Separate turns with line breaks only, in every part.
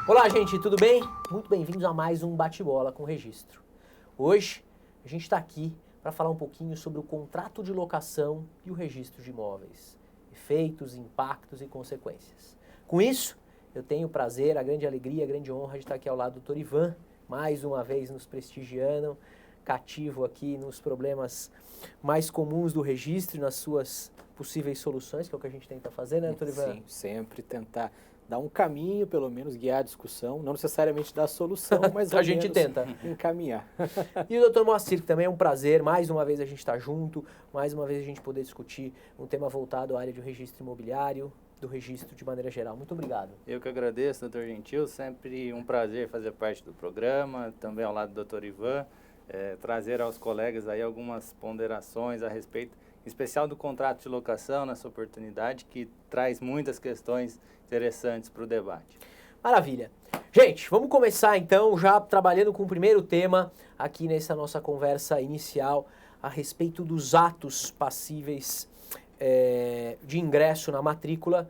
Olá, gente, tudo bem? Muito bem-vindos a mais um Bate-Bola com Registro. Hoje, a gente está aqui para falar um pouquinho sobre o contrato de locação e o registro de imóveis. Efeitos, impactos e consequências. Com isso, eu tenho o prazer, a grande alegria, a grande honra de estar aqui ao lado do Dr. Ivan, mais uma vez nos prestigiando, cativo aqui nos problemas mais comuns do registro e nas suas possíveis soluções, que é o que a gente tenta fazer, né, Dr. Ivan?
Sim, sempre tentar dar um caminho, pelo menos guiar a discussão, não necessariamente dar a solução, mas
a gente tenta
encaminhar.
E o Dr. Moacir, que também é um prazer, mais uma vez a gente está junto, mais uma vez a gente poder discutir um tema voltado à área de registro imobiliário, do registro de maneira geral. Muito obrigado.
Eu que agradeço, Dr. Gentil, sempre um prazer fazer parte do programa, também ao lado do Dr. Ivan, trazer aos colegas aí algumas ponderações a respeito, em especial do contrato de locação, nessa oportunidade, que traz muitas questões interessantes para o debate.
Maravilha. Gente, vamos começar então já trabalhando com o primeiro tema aqui nessa nossa conversa inicial a respeito dos atos passíveis de ingresso na matrícula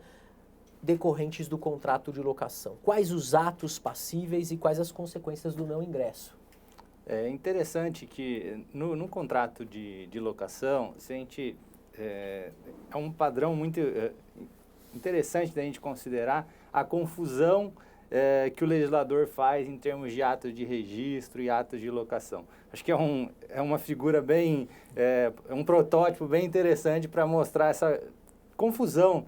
decorrentes do contrato de locação. Quais os atos passíveis e quais as consequências do não ingresso?
É interessante que no contrato de locação, se a gente, é um padrão muito interessante da gente considerar a confusão que o legislador faz em termos de atos de registro e atos de locação. Acho que é uma figura bem, um protótipo bem interessante para mostrar essa confusão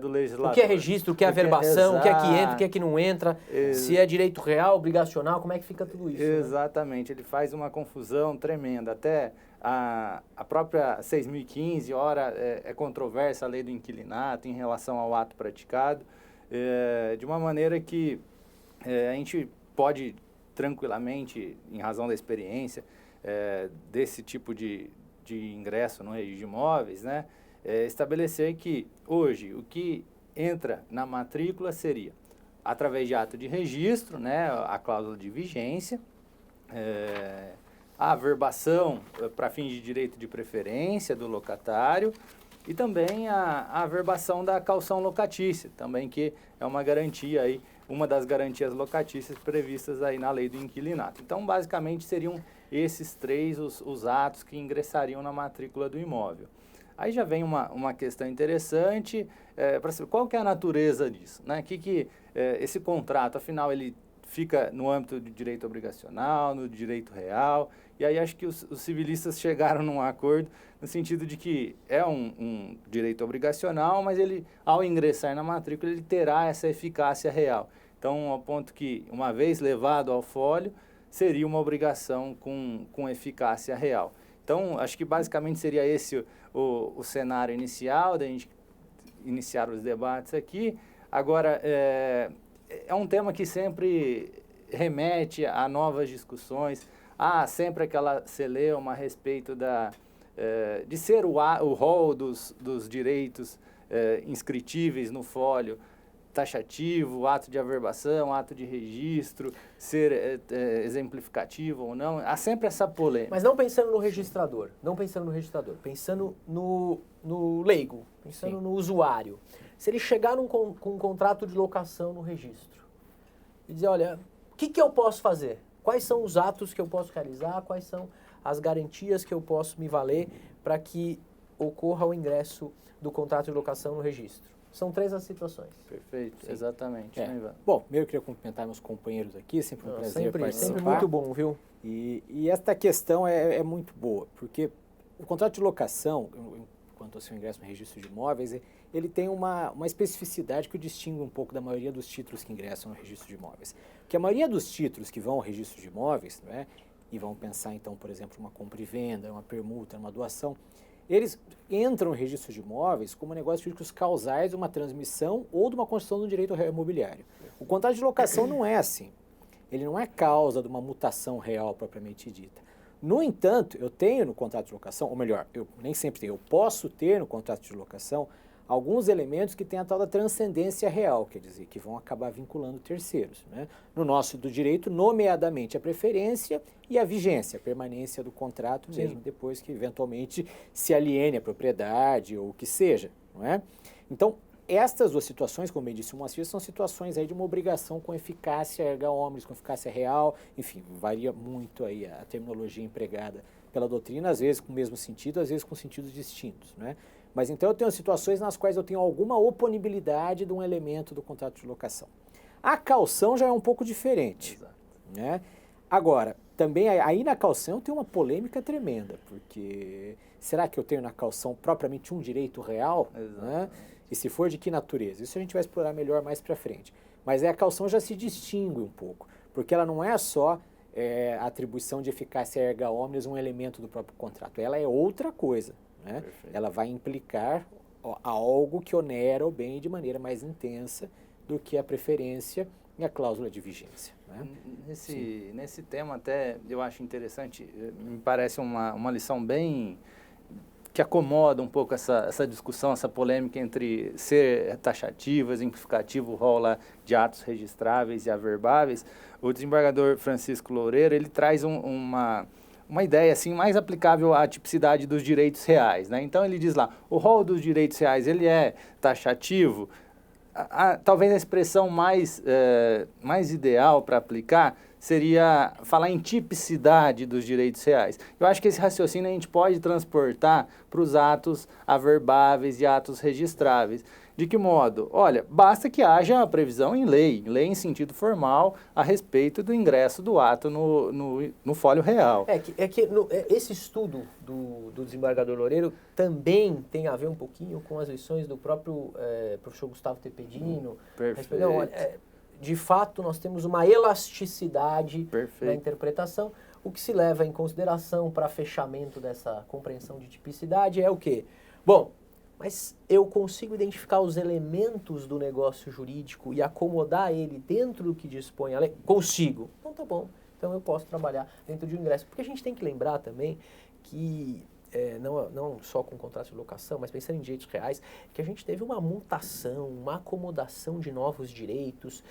do legislador.
O que é registro, o que é averbação, o que é que entra, o que é que não entra, se é direito real, obrigacional, como é que fica tudo isso?
Exatamente, né? Ele faz uma confusão tremenda. Até a própria 6.015, ora, é controversa a lei do inquilinato em relação ao ato praticado, de uma maneira que a gente pode tranquilamente, em razão da experiência desse tipo de ingresso no registro de imóveis, né, estabelecer que hoje o que entra na matrícula seria através de ato de registro, né, a cláusula de vigência, a averbação para fins de direito de preferência do locatário e também a averbação da caução locatícia, também que é uma garantia aí, uma das garantias locatícias previstas aí na lei do inquilinato. Então, basicamente, seriam esses três os atos que ingressariam na matrícula do imóvel. Aí já vem uma questão interessante, para saber qual que é a natureza disso, né? Esse contrato, afinal, ele fica no âmbito do direito obrigacional, no direito real, e aí acho que os civilistas chegaram num acordo no sentido de que é um direito obrigacional, mas ele, ao ingressar na matrícula, ele terá essa eficácia real. Então, ao ponto que, uma vez levado ao folho, seria uma obrigação com eficácia real. Então, acho que basicamente seria esse o cenário inicial, da gente iniciar os debates aqui. Agora, é um tema que sempre remete a novas discussões. Há sempre aquela celeuma a respeito de ser o rol dos direitos inscritíveis no folho taxativo, ato de averbação, ato de registro, ser exemplificativo ou não. Há sempre essa polêmica.
Mas não pensando no registrador, pensando no leigo, pensando
Sim.
no usuário. Se ele chegar com um contrato de locação no registro e dizer, olha, o que eu posso fazer? Quais são os atos que eu posso realizar? Quais são as garantias que eu posso me valer para que ocorra o ingresso do contrato de locação no registro? São três as situações.
Perfeito, sim. Exatamente. Né, Ivan?
Bom, eu queria cumprimentar meus companheiros aqui, sempre um prazer participar.
Sempre muito bom, viu?
E esta questão é muito boa, porque o contrato de locação, quanto ao seu ingresso no registro de imóveis, ele tem uma especificidade que o distingue um pouco da maioria dos títulos que ingressam no registro de imóveis. Porque a maioria dos títulos que vão ao registro de imóveis, né, e vão pensar então, por exemplo, uma compra e venda, uma permuta, uma doação, eles entram no registro de imóveis como negócios jurídicos causais de uma transmissão ou de uma construção do direito imobiliário. O contrato de locação não é assim. Ele não é causa de uma mutação real propriamente dita. No entanto, eu tenho no contrato de locação, ou melhor, eu nem sempre tenho, eu posso ter no contrato de locação alguns elementos que têm a tal da transcendência real, quer dizer, que vão acabar vinculando terceiros, né? No nosso do direito, nomeadamente a preferência e a vigência, a permanência do contrato, sim, mesmo depois que eventualmente se aliene a propriedade ou o que seja, não é? Então, estas duas situações, como bem disse o Moacir, são situações aí de uma obrigação com eficácia erga omnes, com eficácia real, enfim, varia muito aí a terminologia empregada pela doutrina, às vezes com o mesmo sentido, às vezes com sentidos distintos, né? Mas então eu tenho situações nas quais eu tenho alguma oponibilidade de um elemento do contrato de locação. A caução já é um pouco diferente, né? Agora, também aí na caução tem uma polêmica tremenda, porque será que eu tenho na caução propriamente um direito real? Né? E se for, de que natureza? Isso a gente vai explorar melhor mais para frente. Mas a caução já se distingue um pouco, porque ela não é só a atribuição de eficácia erga omnes, um elemento do próprio contrato. Ela é outra coisa, né? Ela vai implicar algo que onera o bem de maneira mais intensa do que a preferência e a cláusula de vigência. Né?
Nesse tema até eu acho interessante, me parece uma lição bem que acomoda um pouco essa discussão, essa polêmica entre ser taxativo, exemplificativo, o rol lá de atos registráveis e averbáveis. O desembargador Francisco Loureiro, ele traz uma ideia assim mais aplicável à tipicidade dos direitos reais, né? Então ele diz lá, o rol dos direitos reais, ele é taxativo. Talvez a expressão mais ideal para aplicar seria falar em tipicidade dos direitos reais. Eu acho que esse raciocínio a gente pode transportar para os atos averbáveis e atos registráveis. De que modo? Olha, basta que haja a previsão em lei em sentido formal, a respeito do ingresso do ato no fólio real.
Esse estudo do desembargador Loureiro também tem a ver um pouquinho com as lições do próprio professor Gustavo Tepedino.
Perfeito.
Não, de fato, nós temos uma elasticidade na interpretação. O que se leva em consideração para fechamento dessa compreensão de tipicidade é o quê? Bom, mas eu consigo identificar os elementos do negócio jurídico e acomodar ele dentro do que dispõe a lei? Consigo. Então tá bom. Então eu posso trabalhar dentro de um ingresso. Porque a gente tem que lembrar também que, não só com contrato de locação, mas pensando em direitos reais, que a gente teve uma mutação, uma acomodação de novos direitos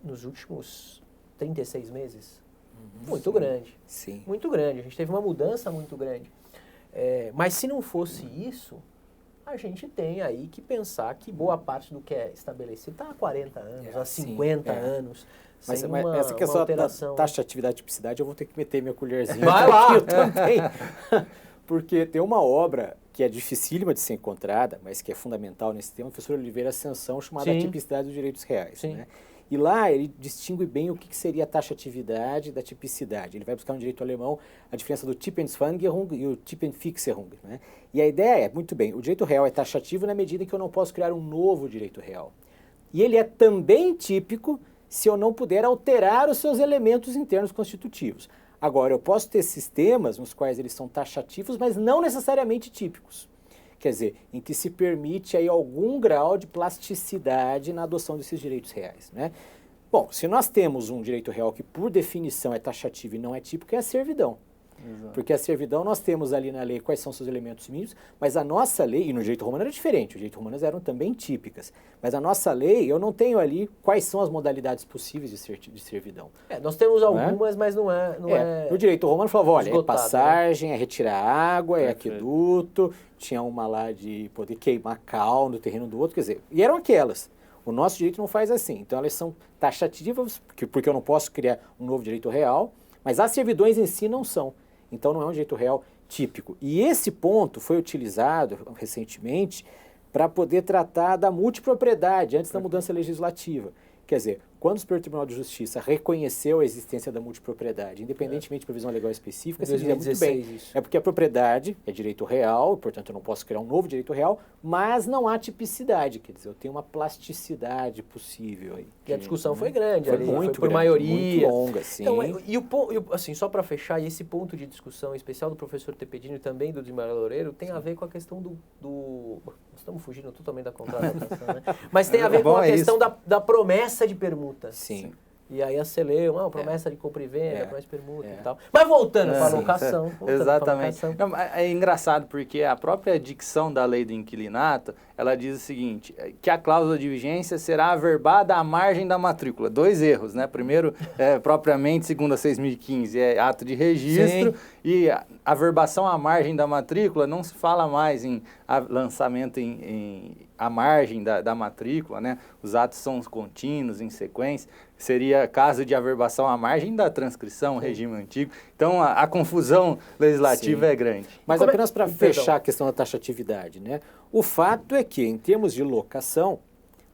nos últimos 36 meses. Muito grande.
Sim.
Muito grande. A gente teve uma mudança muito grande. Mas se não fosse isso, a gente tem aí que pensar que boa parte do que é estabelecido está há 40 anos, há 50 anos,
mas
sem
essa questão
uma alteração.
Da taxatividade e tipicidade, eu vou ter que meter minha colherzinha.
Vai lá!
Eu também. Porque tem uma obra que é dificílima de ser encontrada, mas que é fundamental nesse tema, o professor Oliveira Ascensão, chamada Tipicidade dos Direitos Reais. Né? E lá ele distingue bem o que seria a taxatividade da tipicidade. Ele vai buscar no direito alemão a diferença do Typenzwangerung e o Typenfixerung. Né? E a ideia é, muito bem, o direito real é taxativo na medida em que eu não posso criar um novo direito real. E ele é também típico se eu não puder alterar os seus elementos internos constitutivos. Agora, eu posso ter sistemas nos quais eles são taxativos, mas não necessariamente típicos. Quer dizer, em que se permite aí algum grau de plasticidade na adoção desses direitos reais, né? Bom, se nós temos um direito real que, por definição, é taxativo e não é típico, é a servidão. Exato. Porque a servidão, nós temos ali na lei quais são seus elementos mínimos, mas a nossa lei, e no direito romano era diferente, o direito romano eram também típicas, mas a nossa lei, eu não tenho ali quais são as modalidades possíveis de servidão.
Nós temos algumas, mas não é...
No direito romano falava, olha,
esgotado,
é passagem, é retirar água, é aqueduto, tinha uma lá de poder queimar cal no terreno do outro, quer dizer, e eram aquelas. O nosso direito não faz assim, então elas são taxativas, porque eu não posso criar um novo direito real, mas as servidões em si não são. Então não é um direito real típico. E esse ponto foi utilizado recentemente para poder tratar da multipropriedade antes da mudança legislativa. Quer dizer, quando o Superior Tribunal de Justiça reconheceu a existência da multipropriedade, independentemente de previsão legal específica, se dizia muito bem.
Isso.
É porque a propriedade é direito real, portanto eu não posso criar um novo direito real, mas não há tipicidade, quer dizer, eu tenho uma plasticidade possível aí.
E a discussão foi grande,
foi muito
por
grande,
maioria.
Muito longa, sim.
Então, assim, só para fechar, e esse ponto de discussão especial do professor Tepedino e também do desembargador Loureiro tem a ver com a questão nós estamos fugindo totalmente da contratação, né? Mas tem a ver com a questão da promessa de permuta.
Sim.
E aí acelera, promessa de compra e venda, promessa de permuta e tal. Mas voltando para a locação.
Exatamente. É engraçado porque a própria dicção da lei do inquilinato, ela diz o seguinte, que a cláusula de vigência será averbada à margem da matrícula. 2 erros, né? Primeiro, propriamente, segundo a 6.015, é ato de registro. Sim. E a averbação à margem da matrícula não se fala mais em lançamento à margem da matrícula, né? Os atos são contínuos, em sequência. Seria caso de averbação à margem da transcrição, regime antigo. Então, a confusão legislativa é grande.
Mas apenas para fechar a questão da taxatividade, né? O fato é que, em termos de locação,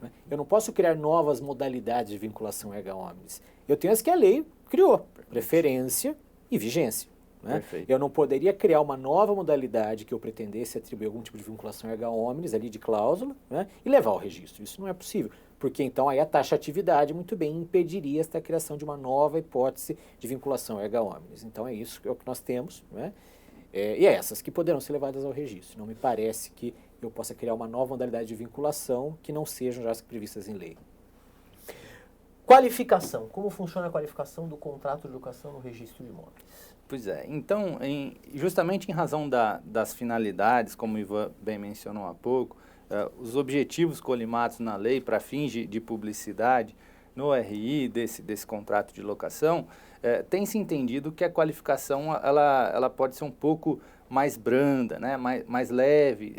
né, eu não posso criar novas modalidades de vinculação erga omnes. Eu tenho as que a lei criou, preferência e vigência. Né? Eu não poderia criar uma nova modalidade que eu pretendesse atribuir algum tipo de vinculação erga omnes, ali de cláusula, né, e levar ao registro. Isso não é possível, porque então aí a taxatividade muito bem impediria esta criação de uma nova hipótese de vinculação erga omnes. Então é isso que nós temos, né? E é essas que poderão ser levadas ao registro. Não me parece que eu possa criar uma nova modalidade de vinculação que não sejam já as previstas em lei.
Qualificação. Como funciona a qualificação do contrato de locação no registro de imóveis?
Pois é. Então, justamente em razão das finalidades, como o Ivan bem mencionou há pouco, os objetivos colimados na lei para fins de publicidade no RI desse contrato de locação, tem-se entendido que a qualificação ela pode ser um pouco mais branda, né? mais leve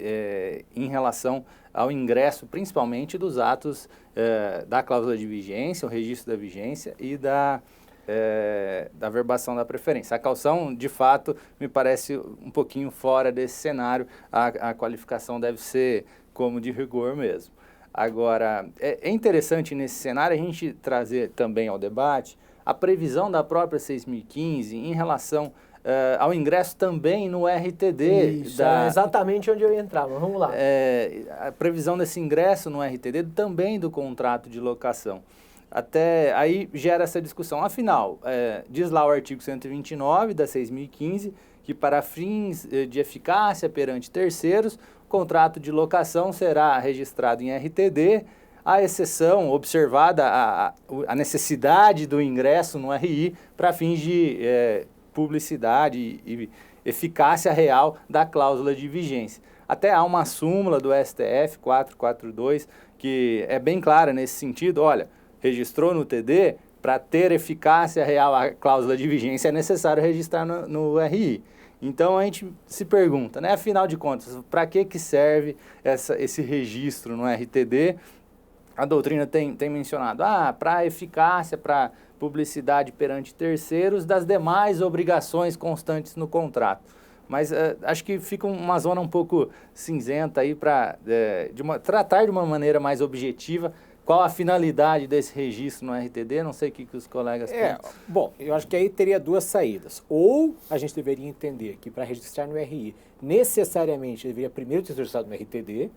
em relação ao ingresso, principalmente dos atos da cláusula de vigência, o registro da vigência e da verbação da preferência. A caução, de fato, me parece um pouquinho fora desse cenário. A qualificação deve ser como de rigor mesmo. Agora, é interessante nesse cenário a gente trazer também ao debate a previsão da própria 6.015 em relação ao ingresso também no RTD.
Isso, é exatamente onde eu ia entrar, mas vamos lá.
A previsão desse ingresso no RTD também do contrato de locação. Até aí gera essa discussão. Afinal, diz lá o artigo 129 da 6.015 que para fins de eficácia perante terceiros, o contrato de locação será registrado em RTD, à exceção, observada a necessidade do ingresso no RI para fins de publicidade e eficácia real da cláusula de vigência. Até há uma súmula do STF 442 que é bem clara nesse sentido. Olha, registrou no TD, para ter eficácia real a cláusula de vigência é necessário registrar no RI. Então a gente se pergunta, né? Afinal de contas, para que serve esse registro no RTD? A doutrina tem mencionado, para eficácia, para publicidade perante terceiros das demais obrigações constantes no contrato. Mas acho que fica uma zona um pouco cinzenta aí para tratar de uma maneira mais objetiva qual a finalidade desse registro no RTD. Não sei o que os colegas pensam.
Bom, eu acho que aí teria duas saídas. Ou a gente deveria entender que para registrar no RI, necessariamente deveria primeiro ter registrado no RTD,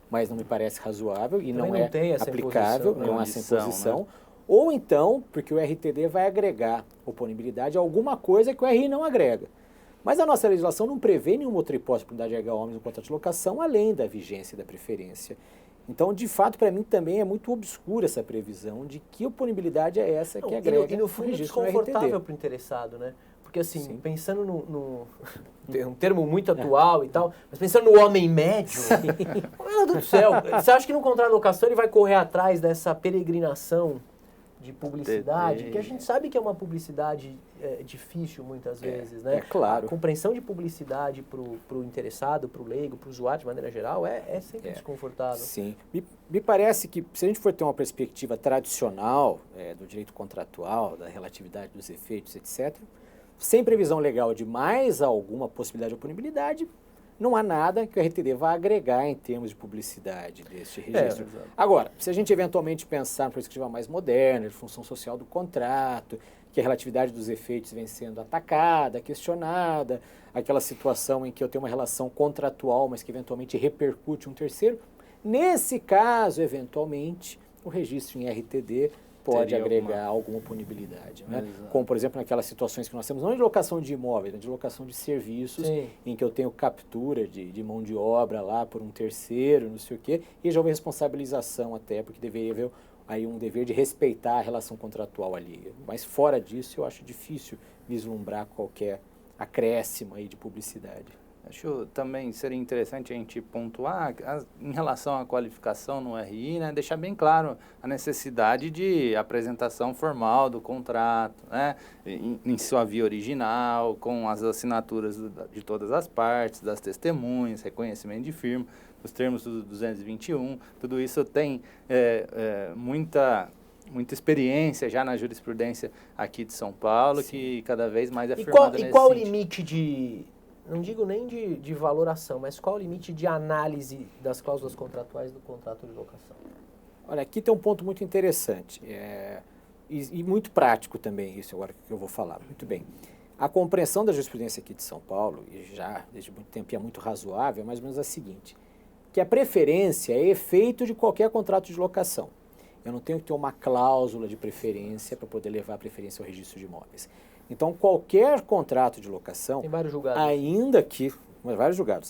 mas não me parece razoável e não é aplicável, não há essa imposição. Né? Ou então, porque o RTD vai agregar oponibilidade a alguma coisa que o RI não agrega. Mas a nossa legislação não prevê nenhuma outra hipótese de oponibilidade erga omnes no contrato de locação, além da vigência e da preferência. Então, de fato, para mim também é muito obscura essa previsão de que oponibilidade é essa que agrega.
E no fundo é desconfortável para o interessado, né? Porque assim, sim, pensando um termo muito atual e tal, mas pensando no homem médio, meu Deus do céu, você acha que no contrato de locação ele vai correr atrás dessa peregrinação de publicidade, que a gente sabe que é uma publicidade difícil muitas vezes, né?
É claro.
A compreensão de publicidade para o interessado, para o leigo, para o usuário de maneira geral, é sempre desconfortável.
Sim. Me parece que se a gente for ter uma perspectiva tradicional do direito contratual, da relatividade dos efeitos, etc., sem previsão legal de mais alguma possibilidade de oponibilidade, não há nada que o RTD vá agregar em termos de publicidade deste registro. Agora, se a gente eventualmente pensar numa perspectiva mais moderna, de função social do contrato, que a relatividade dos efeitos vem sendo atacada, questionada, aquela situação em que eu tenho uma relação contratual, mas que eventualmente repercute um terceiro, nesse caso, eventualmente, o registro em RTD pode agregar alguma punibilidade, né? Como, por exemplo, naquelas situações que nós temos, não de locação de imóveis, mas de locação de serviços, sim, em que eu tenho captura de mão de obra lá por um terceiro, não sei o quê, e já houve responsabilização até, porque deveria haver aí um dever de respeitar a relação contratual ali. Mas fora disso, eu acho difícil vislumbrar qualquer acréscimo aí de publicidade.
Acho também seria interessante a gente pontuar em relação à qualificação no RI, né, deixar bem claro a necessidade de apresentação formal do contrato, né, em sua via original, com as assinaturas de todas as partes, das testemunhas, reconhecimento de firma, os termos do 221, tudo isso tem muita experiência já na jurisprudência aqui de São Paulo, sim, que cada vez mais é firmada nesse sentido.
E qual o limite de... Não digo nem de valoração, mas qual o limite de análise das cláusulas contratuais do contrato de locação?
Olha, aqui tem um ponto muito interessante e muito prático também, isso agora que eu vou falar. Muito bem. A compreensão da jurisprudência aqui de São Paulo, e já desde muito tempo e é muito razoável, é mais ou menos a seguinte, que a preferência é efeito de qualquer contrato de locação. Eu não tenho que ter uma cláusula de preferência para poder levar a preferência ao registro de imóveis. Então, qualquer contrato de locação,
tem vários julgados,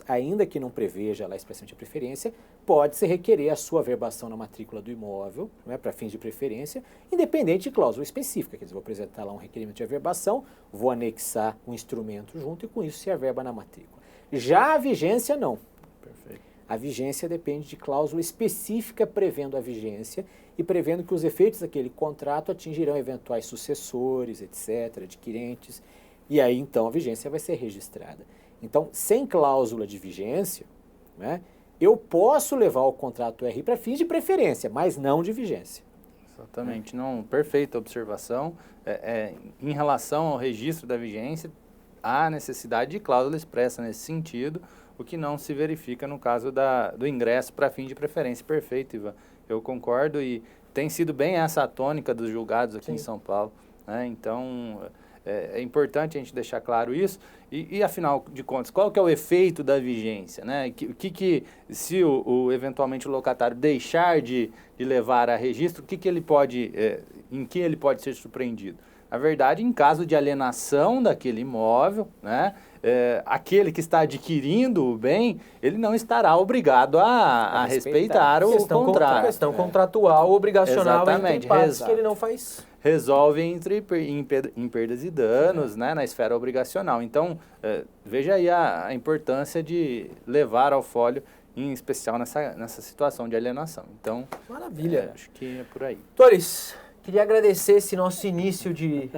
ainda que não preveja lá expressamente a preferência, pode-se requerer a sua averbação na matrícula do imóvel, né, para fins de preferência, independente de cláusula específica. Quer dizer, vou apresentar lá um requerimento de averbação, vou anexar um instrumento junto e com isso se averba na matrícula. Já a vigência, não.
Perfeito.
A vigência depende de cláusula específica prevendo a vigência e prevendo que os efeitos daquele contrato atingirão eventuais sucessores, etc., adquirentes, e aí então a vigência vai ser registrada. Então, sem cláusula de vigência, né, eu posso levar o contrato RI para fins de preferência, mas não de vigência.
Exatamente, não, perfeita observação. Em relação ao registro da vigência, há necessidade de cláusula expressa nesse sentido, o que não se verifica no caso do ingresso para fim de preferência. Perfeito, Ivan. Eu concordo e tem sido bem essa a tônica dos julgados aqui, sim, em São Paulo, né? Então, é importante a gente deixar claro isso. E afinal de contas, qual que é o efeito da vigência, né? Se eventualmente o locatário deixar de levar a registro, em que ele pode ser surpreendido? Na verdade, em caso de alienação daquele imóvel, né, aquele que está adquirindo o bem, ele não estará obrigado a respeitar o contrato.
Questão contratual, obrigacional,
exatamente,
entre partes que ele não faz.
Resolve em perdas e danos, né, na esfera obrigacional. Então, veja aí a importância de levar ao folho, em especial nessa situação de alienação. Então,
maravilha.
Acho que é por aí.
Doutores, queria agradecer esse nosso início de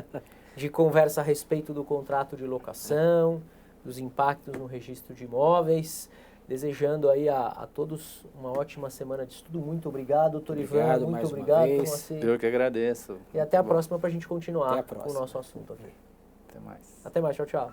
conversa a respeito do contrato de locação, dos impactos no registro de imóveis. Desejando aí a todos uma ótima semana de estudo. Muito obrigado, doutor Ivan. Muito obrigado.
Eu que agradeço.
E até a próxima para a gente continuar com o nosso assunto aqui.
Até mais.
Até mais. Tchau, tchau.